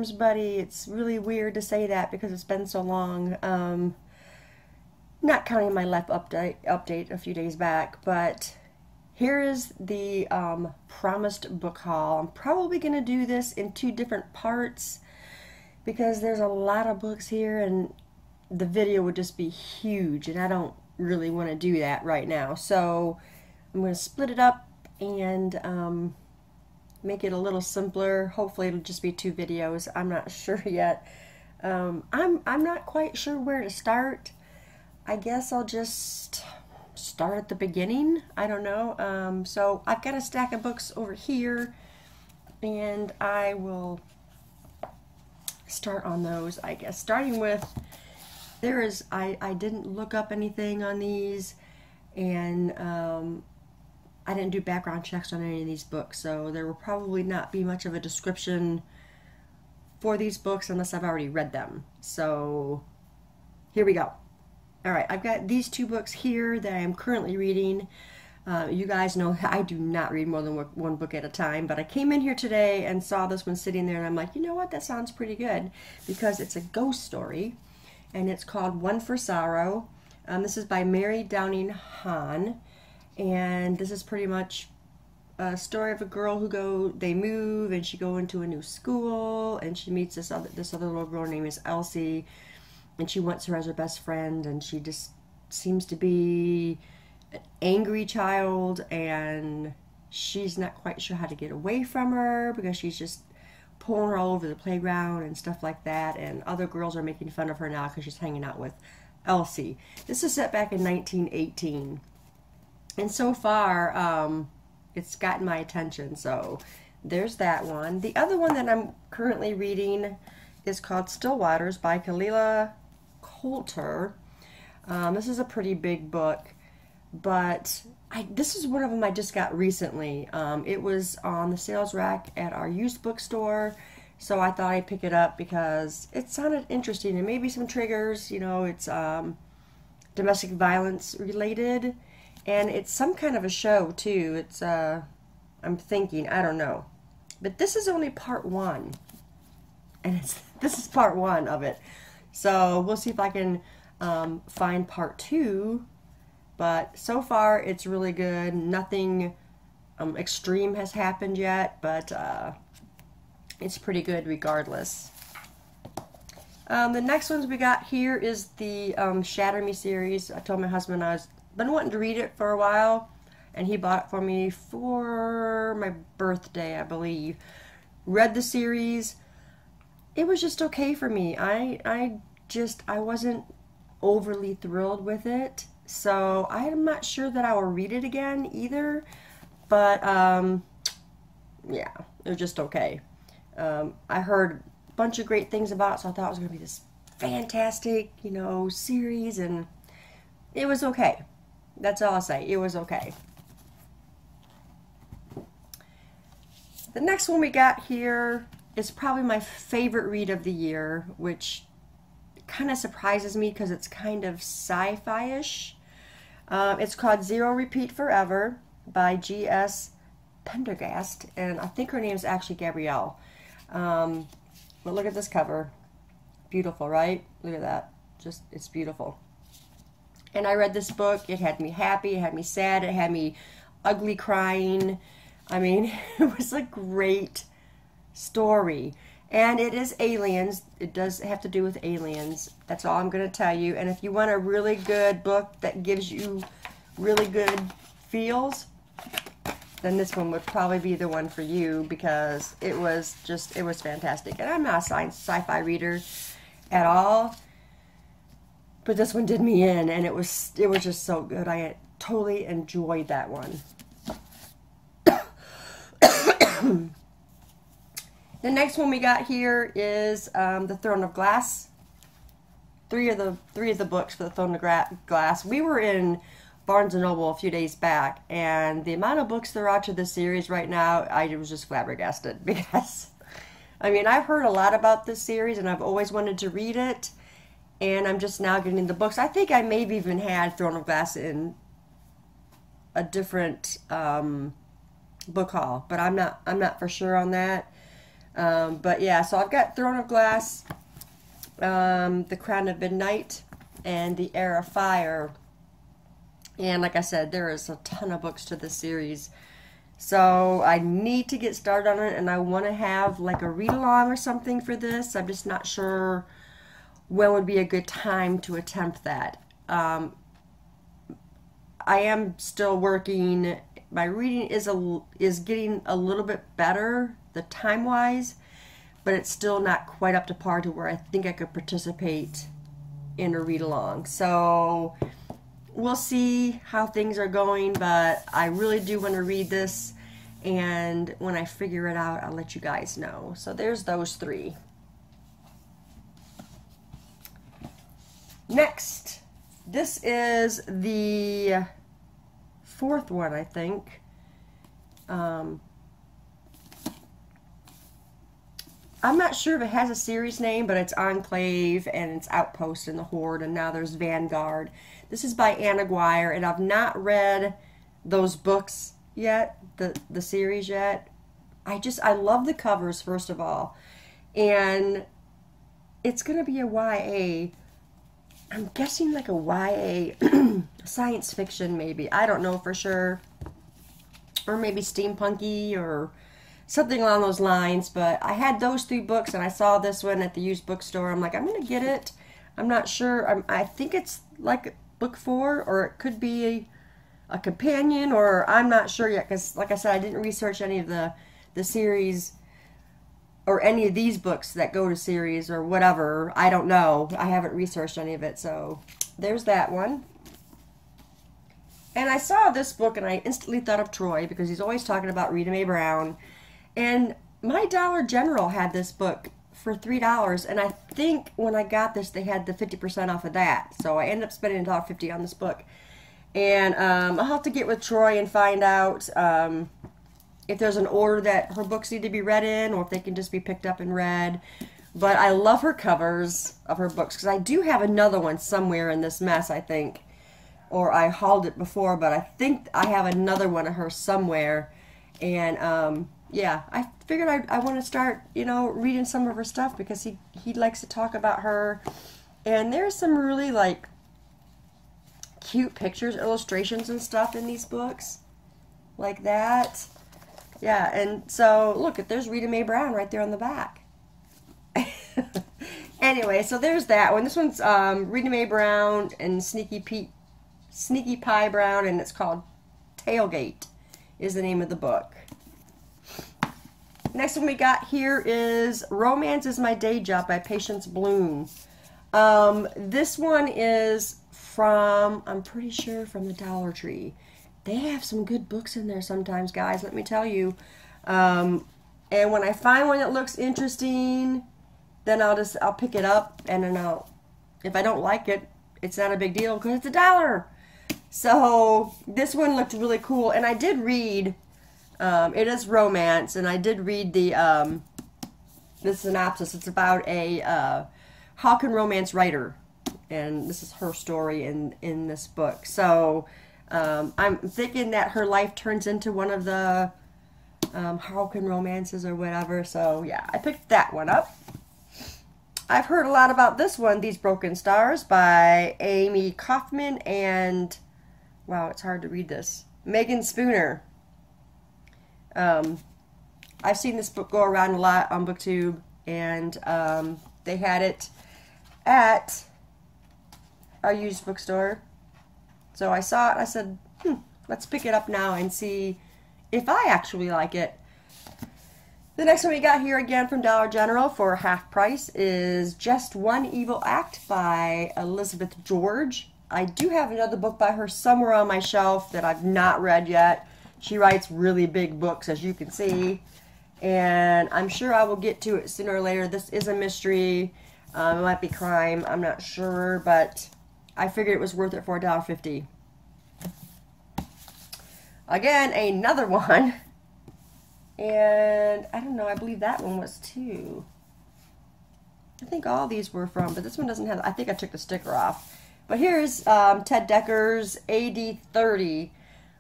arms, buddy. It's really weird to say that because it's been so long. Not counting my life update a few days back, but here is the promised book haul. I'm probably going to do this in 2 different parts because there's a lot of books here and the video would just be huge, and I don't really want to do that right now. So I'm going to split it up and make it a little simpler. Hopefully it'll just be 2 videos. I'm not sure yet. I'm not quite sure where to start. I guess I'll just start at the beginning. I don't know. So I've got a stack of books over here, and I will start on those, I guess. Starting with, I didn't look up anything on these, and I didn't do background checks on any of these books, so there will probably not be much of a description for these books unless I've already read them. So here we go. Alright, I've got these 2 books here that I am currently reading. You guys know I do not read more than 1 book at a time, but I came in here today and saw this one sitting there, and I'm like, you know what, that sounds pretty good, because it's a ghost story, and it's called One for Sorrow. This is by Mary Downing Hahn, and this is pretty much a story of a girl they move, and she go into a new school, and she meets this other little girl named Elsie, and she wants her as her best friend, and she just seems to be an angry child, and she's not quite sure how to get away from her because she's just pulling her all over the playground and stuff like that, and other girls are making fun of her now because she's hanging out with Elsie. This is set back in 1918, and so far it's gotten my attention, so there's that one. The other one that I'm currently reading is called Still Waters by Kalila Coulter. This is a pretty big book, but this is one of them I just got recently. It was on the sales rack at our used bookstore, so I thought I'd pick it up because it sounded interesting and maybe some triggers. You know, it's domestic violence related, and it's some kind of a show too. It's I'm thinking, I don't know, but this is only part 1, and this is part 1 of it. So we'll see if I can find part 2, but so far it's really good. Nothing extreme has happened yet, but it's pretty good regardless. The next ones we got here is the Shatter Me series. I told my husband I was been wanting to read it for a while, and he bought it for me for my birthday, I believe. Read the series. It was just okay for me. I wasn't overly thrilled with it, so I'm not sure that I will read it again either, but yeah, it was just okay. I heard a bunch of great things about it, so I thought it was going to be this fantastic, you know, series, and it was okay. That's all I'll say. It was okay. The next one we got here is probably my favorite read of the year, which kind of surprises me because it's kind of sci-fi-ish. It's called Zero Repeat Forever by G.S. Pendergast, and I think her name is actually Gabrielle. But look at this cover. Beautiful, right? Look at that. Just, it's beautiful. And I read this book. It had me happy, it had me sad, it had me ugly crying. I mean, it was a great story. And it is aliens. It does have to do with aliens. That's all I'm going to tell you. And if you want a really good book that gives you really good feels, then this one would probably be the one for you, because it was fantastic. And I'm not a sci-fi reader at all, but this one did me in, and it was just so good. I totally enjoyed that one. The next one we got here is The Throne of Glass. Three of the books for The Throne of Glass. We were in Barnes & Noble a few days back, and the amount of books there are to this series right now, I was just flabbergasted, because, I mean, I've heard a lot about this series, and I've always wanted to read it, and I'm just now getting the books. I think I maybe even had Throne of Glass in a different book haul, but I'm not for sure on that. But yeah, so I've got Throne of Glass, The Crown of Midnight, and The Heir of Fire. And like I said, there is a ton of books to this series. So I need to get started on it, and I want to have like a read-along or something for this. I'm just not sure when would be a good time to attempt that. I am still working. My reading is getting a little bit better, the time-wise, but it's still not quite up to par to where I think I could participate in a read-along. So we'll see how things are going, but I really do want to read this, and when I figure it out, I'll let you guys know. So there's those three. Next, this is the fourth one, I think. I'm not sure if it has a series name, but it's Enclave, and it's Outpost in the Horde, and now there's Vanguard. This is by Anna Guire, and I've not read those books yet, the series yet. I love the covers, first of all, and it's going to be a YA. I'm guessing like a YA science fiction, maybe. I don't know for sure. Or maybe steampunky or something along those lines. But I had those three books, and I saw this one at the used bookstore. I'm like, I'm going to get it. I'm not sure. I think it's like book 4, or it could be a companion, or I'm not sure yet. Because, like I said, I didn't research any of the series or any of these books that go to series or whatever. I don't know. I haven't researched any of it. So there's that one. And I saw this book, and I instantly thought of Troy, because he's always talking about Rita Mae Brown. And my Dollar General had this book for $3, and I think when I got this, they had the 50% off of that. So I ended up spending $1.50 on this book. And I'll have to get with Troy and find out if there's an order that her books need to be read in, or if they can just be picked up and read. But I love her covers of her books, because I do have another one somewhere in this mess, I think. Or I hauled it before, but I think I have another one of hers somewhere. And yeah, I figured I want to start, you know, reading some of her stuff, because he likes to talk about her. And there's some really, like, cute pictures, illustrations and stuff in these books. Like that. Yeah, and so, look, there's Rita Mae Brown right there on the back. Anyway, so there's that one. This one's Rita Mae Brown and Sneaky Pie Brown, and it's called Tailgate is the name of the book. Next one we got here is Romance is My Day Job by Patience Bloom. This one is from, I'm pretty sure, from the Dollar Tree. They have some good books in there sometimes, guys, let me tell you. And when I find one that looks interesting, then I'll pick it up, and then if I don't like it, it's not a big deal, because it's $1. So this one looked really cool, and I did read, it is romance, and I did read the synopsis. It's about a Hawken romance writer, and this is her story in this book. So I'm thinking that her life turns into one of the Hawken romances or whatever. So yeah, I picked that one up. I've heard a lot about this one, These Broken Stars, by Amy Kaufman and, wow, it's hard to read this, Megan Spooner. I've seen this book go around a lot on BookTube, and they had it at a used bookstore. So I saw it, I said, let's pick it up now and see if I actually like it. The next one we got here, again from Dollar General for half price, is Just One Evil Act by Elizabeth George. I do have another book by her somewhere on my shelf that I've not read yet. She writes really big books, as you can see, and I'm sure I will get to it sooner or later. This is a mystery. It might be crime, I'm not sure, but I figured it was worth it for $1.50. Again, another one. And I don't know, I believe that one was too. I think all these were from, but this one doesn't have, I think I took the sticker off. But here's Ted Decker's AD 30,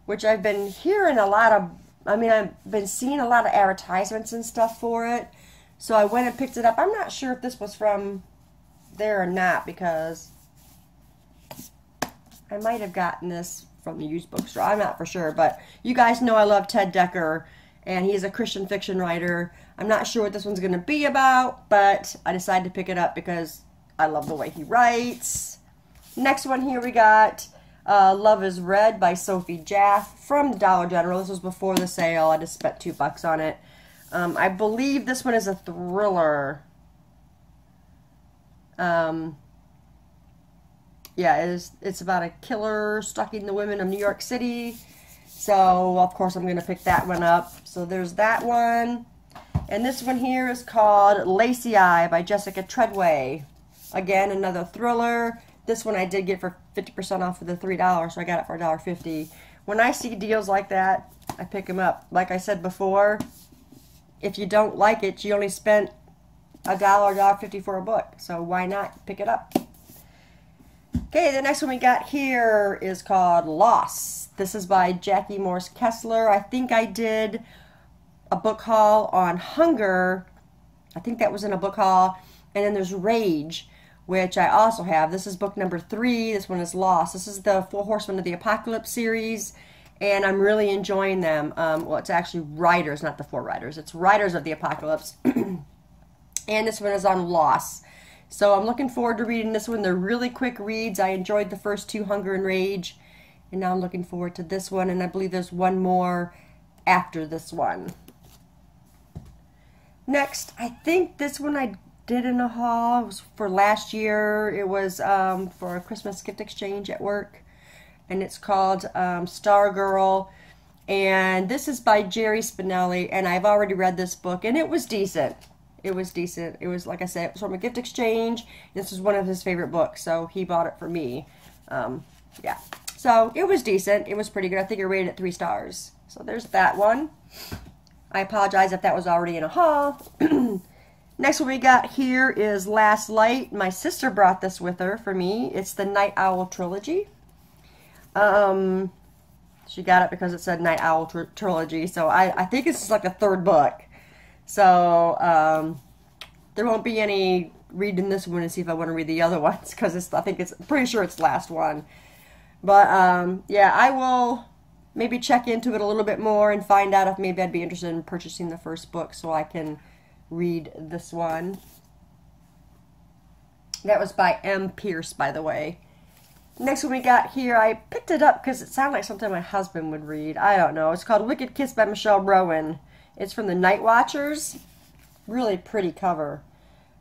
which I've been hearing a lot of, I've been seeing a lot of advertisements and stuff for it. So I went and picked it up. I'm not sure if this was from there or not, because I might have gotten this from the used bookstore. I'm not for sure, but you guys know I love Ted Dekker, and he's a Christian fiction writer. I'm not sure what this one's going to be about, but I decided to pick it up because I love the way he writes. Next one here we got Love is Red by Sophie Jaffe from Dollar General. This was before the sale. I just spent $2 on it. I believe this one is a thriller. Yeah, it's about a killer stalking the women of New York City. So, of course, I'm going to pick that one up. So, there's that one. And this one here is called Lacey I by Jessica Treadway. Again, another thriller. This one I did get for 50% off for the $3, so I got it for $1.50. When I see deals like that, I pick them up. Like I said before, if you don't like it, you only spent $1, $1.50 for a book. So why not pick it up? Okay, the next one we got here is called Loss. This is by Jackie Morse Kessler. I think I did a book haul on Hunger. I think that was in a book haul. And then there's Rage, which I also have. This is book number 3. This one is Lost. This is the Four Horsemen of the Apocalypse series, and I'm really enjoying them. Well, it's actually Riders, not the Four Riders. It's Riders of the Apocalypse. And this one is on Loss. So I'm looking forward to reading this one. They're really quick reads. I enjoyed the first 2, Hunger and Rage, and now I'm looking forward to this one, and I believe there's one more after this one. Next, I think this one I did in a haul. It was for last year. It was for a Christmas gift exchange at work, and it's called Stargirl, and this is by Jerry Spinelli, and I've already read this book, and it was decent. It was decent. It was, like I said, it was from a gift exchange. This was one of his favorite books, so he bought it for me. Yeah, so it was decent. It was pretty good. I think I rated it 3 stars. So there's that one. I apologize if that was already in a haul. Next one we got here is Last Light. My sister brought this with her for me. It's the Night Owl trilogy. She got it because it said Night Owl trilogy. So I think this is like the 3rd book. So there won't be any reading this one and see if I want to read the other ones, because I think it's pretty sure it's the last one. But yeah, I will maybe check into it a little bit more and find out if maybe I'd be interested in purchasing the first book so I can read this one. That was by M. Pierce, by the way. Next one we got here, I picked it up because it sounded like something my husband would read. I don't know. It's called Wicked Kiss by Michelle Rowan. It's from the Night Watchers. Really pretty cover.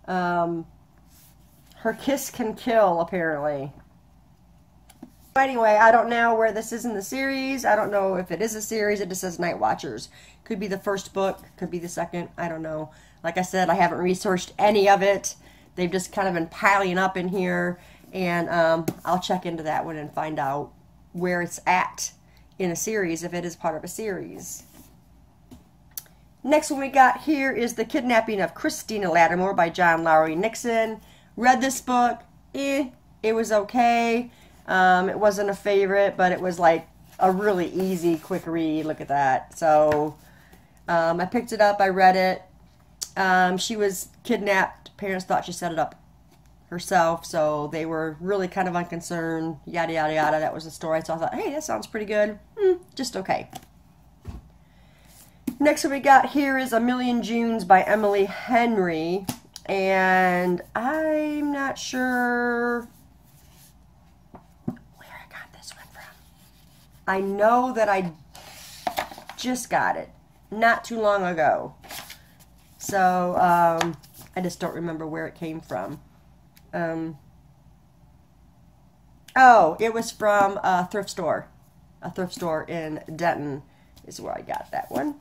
Her kiss can kill, apparently. Anyway, I don't know where this is in the series. I don't know if it is a series. It just says Night Watchers. Could be the first book. Could be the second. I don't know. Like I said, I haven't researched any of it. They've just kind of been piling up in here. And I'll check into that one and find out where it's at in a series, if it is part of a series. Next one we got here is The Kidnapping of Christina Lattimore by John Lowry Nixon. Read this book. It was okay. It wasn't a favorite, but it was like a really easy, quick read. Look at that. So I picked it up. I read it. She was kidnapped. Parents thought she set it up herself, so they were really kind of unconcerned. Yada, yada, yada. That was the story. So I thought, hey, that sounds pretty good. Just okay. Next one we got here is A Million Junes by Emily Henry. And I'm not sure where I got this one from. I know that I just got it not too long ago. So I just don't remember where it came from. Oh, it was from a thrift store. A thrift store in Denton is where I got that one.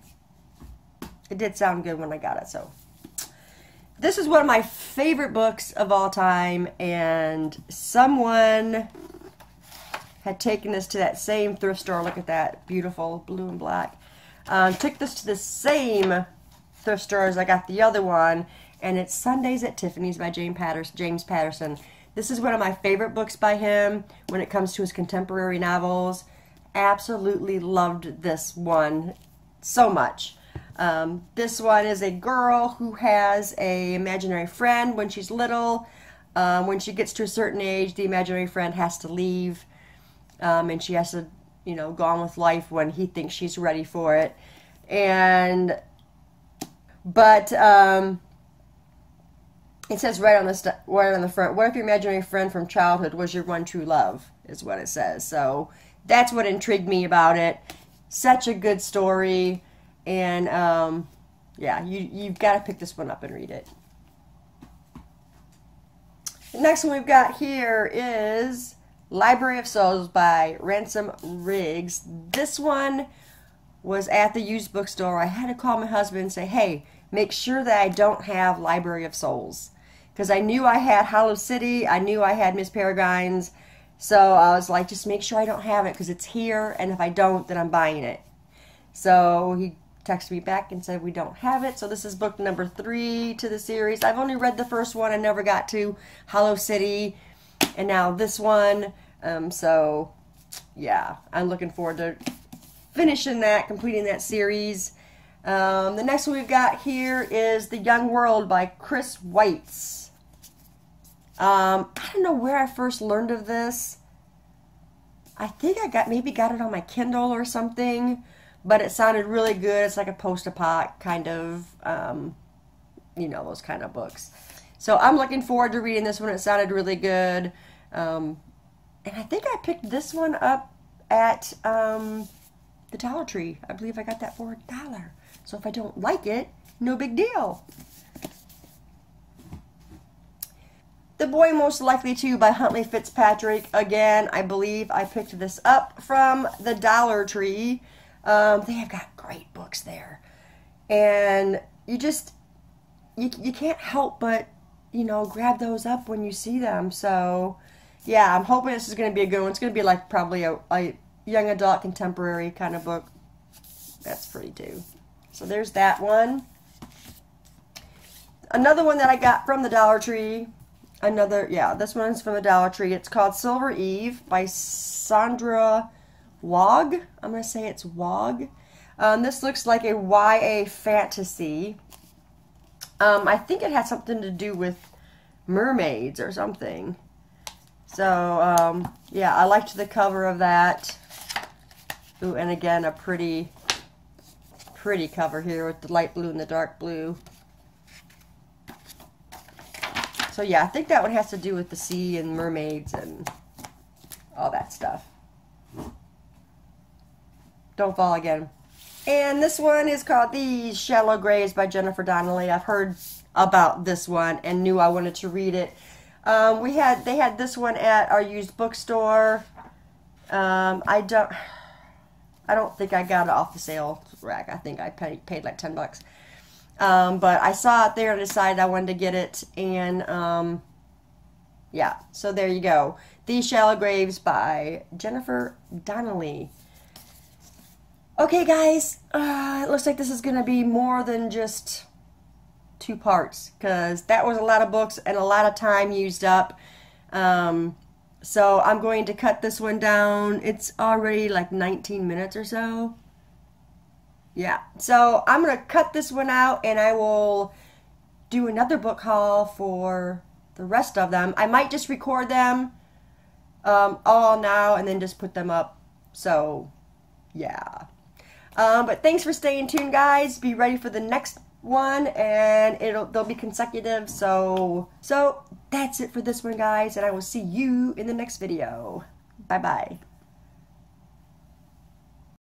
It did sound good when I got it, so. This is one of my favorite books of all time, and someone had taken this to that same thrift store. Look at that, beautiful blue and black. Took this to the same thrift store as I got the other one, and it's Sundays at Tiffany's by James Patterson. This is one of my favorite books by him when it comes to his contemporary novels. Absolutely loved this one so much. This one is a girl who has a imaginary friend when she's little. When she gets to a certain age, the imaginary friend has to leave, and she has to, you know, go on with life when he thinks she's ready for it. But it says right on the front, what if your imaginary friend from childhood was your one true love, is what it says. So that's what intrigued me about it. Such a good story. And yeah, you've got to pick this one up and read it. The next one we've got here is Library of Souls by Ransom Riggs. This one was at the used bookstore. I had to call my husband and say, hey, make sure that I don't have Library of Souls. Because I knew I had Hollow City. I knew I had Miss Peregrine's. So I was like, just make sure I don't have it because it's here. And if I don't, then I'm buying it. So he texted me back and said we don't have it. So this is book number 3 to the series. I've only read the first one. I never got to Hollow City. And now this one. So yeah, I'm looking forward to finishing that, completing that series. The next one we've got here is The Young World by Chris Weitz. I don't know where I first learned of this. I think I maybe got it on my Kindle or something, but it sounded really good. It's like a post-apoc kind of, you know, those kind of books. So I'm looking forward to reading this one. It sounded really good. And I think I picked this one up at the Dollar Tree. I believe I got that for $1. So if I don't like it, no big deal. The Boy Most Likely To by Huntley Fitzpatrick. Again, I believe I picked this up from the Dollar Tree. They have got great books there. And you can't help but, you know, grab those up when you see them. So, yeah, I'm hoping this is going to be a good one. It's going to be like probably a young adult contemporary kind of book. That's pretty too. So there's that one. Another one that I got from the Dollar Tree. This one's from the Dollar Tree. It's called Silver Eve by Sandra Log. I'm going to say it's Wog. This looks like a YA fantasy. I think it has something to do with mermaids or something. So, yeah, I liked the cover of that. Ooh, and again, a pretty cover here with the light blue and the dark blue. So yeah, I think that one has to do with the sea and mermaids and all that stuff. Don't fall again. And this one is called These Shallow Graves by Jennifer Donnelly. I've heard about this one and knew I wanted to read it. They had this one at our used bookstore. I don't think I got it off the sale rack. I think I paid like $10. But I saw it there and decided I wanted to get it. And, yeah, so there you go. These Shallow Graves by Jennifer Donnelly. Okay, guys, it looks like this is going to be more than just 2 parts, because that was a lot of books and a lot of time used up. So I'm going to cut this one down. It's already like 19 minutes or so. Yeah, so I'm going to cut this one out and I will do another book haul for the rest of them. I might just record them all now and then just put them up. So, yeah. But thanks for staying tuned, guys. Be ready for the next one, and they'll be consecutive. So that's it for this one, guys, and I will see you in the next video. Bye-bye.